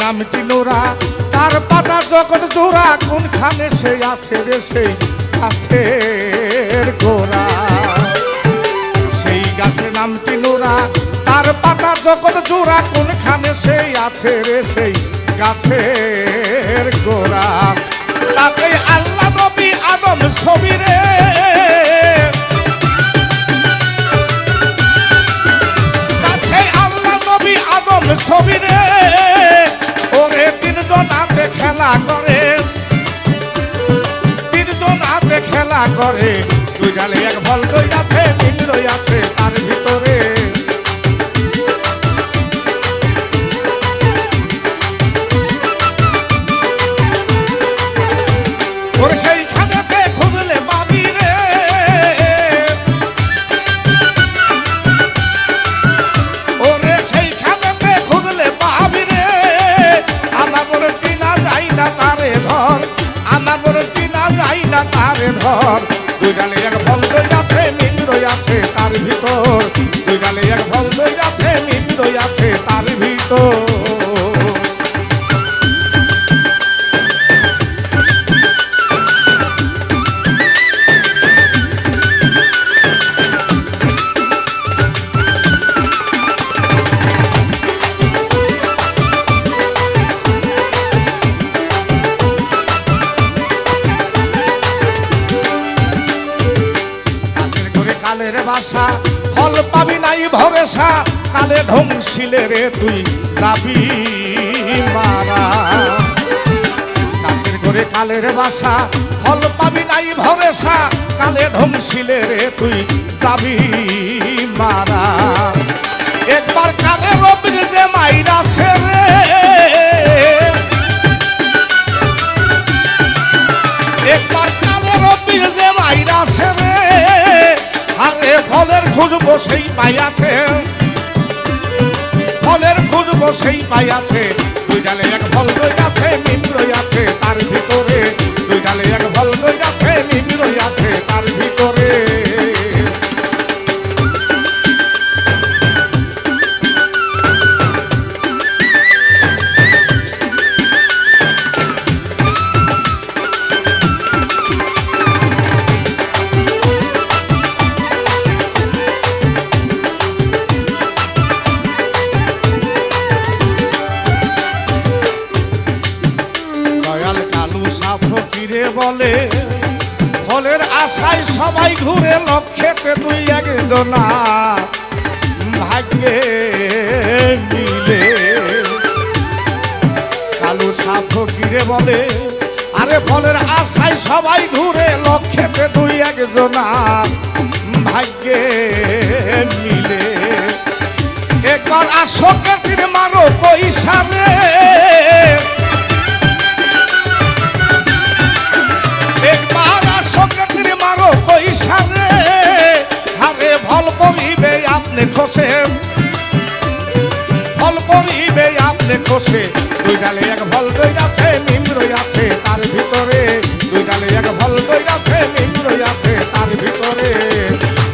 নামটি নোরা তার পাতা জগৎ জোড়া কোনখানে সে আছে রে সেই গাছের গোড়া সেই গাছের নামটি নোরা তার পাতা জগৎ জোড়া কোনখানে সে আছে রে সেই গাছের গোড়া তাতে আল্লাহ নবী আদম ছবি রে গাছে আল্লাহ নবী আদম ছবি রে ওরে তিনজন হাতে খেলা করে তিনজন হাতে খেলা করে দুই ডালে এক ফল দই আছে মিল রই আছে তার ভিতরে ওরে সেইখানেতে খুঁজলে পাবি রে ওরে সেইখানেতে খুঁজলে পাবি রে আমার বলে চিনা যাই না তারে ধর আমার বলে চিনা যাই না তারে ধর দুই ডালে এক ফল দই আছে মিল রই আছে তার ভিতর দুই ডালে এক ফল দই আছে মিল রই আছে তার ভিতর কালের বাসা ফল পাবি নাই ভরসা কালে ধ্বংসিলে রে তুই যাবি মারা কাছের ঘরে কালের বাসা ফল পাবি নাই ভরসা কালে ধ্বংসিলে রে তুই যাবি মারা একবার কালে রবি যে মাইরাছে রে একবার কালে রবি যে মাইরাছে রে আরে ফলের খুঁজবো সেই পাইয়াছে ফলের খুঁজবো সেই পাইয়াছে দুই ডালে এক ফল দই আছে মিম রই আছে তার ভিতরে দুই ডালে এক ফল দই আছে মিম রই আছে তার ভিতরে ফকিরে বলে ফলের আশায় সবাই ঘুরে লক্ষ্যেতে দুই একজনা ভাগ্যে মিলে কালু সাপ ফকিরে বলে আরে ফলের আশায় সবাই ঘুরে লক্ষ্যেতে দুই একজনা ভাগ্যে মিলে একবার আসকে তীর মারো পয়সা রে একবার আসকে তীর মারো পয়সা রে আরে ফল পরিবে আপনি খসে ফল পরিবে আপনি খসে দুই ডালে এক ফল দই আছে মিম রই আছে তার ভিতরে দুই ডালে এক ফল দই আছে মিম রই আছে তার ভিতরে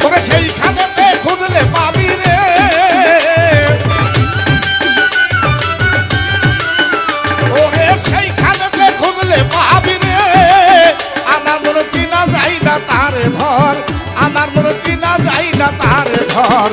তবে সেইখানেতে খুঁজলে পাবি রে ওরে সেইখানেতে খুঁজলে পাবি রে আমার মনে চিনা যাই না তারে ধর আমার মনে চিনা যাই না তারে ধর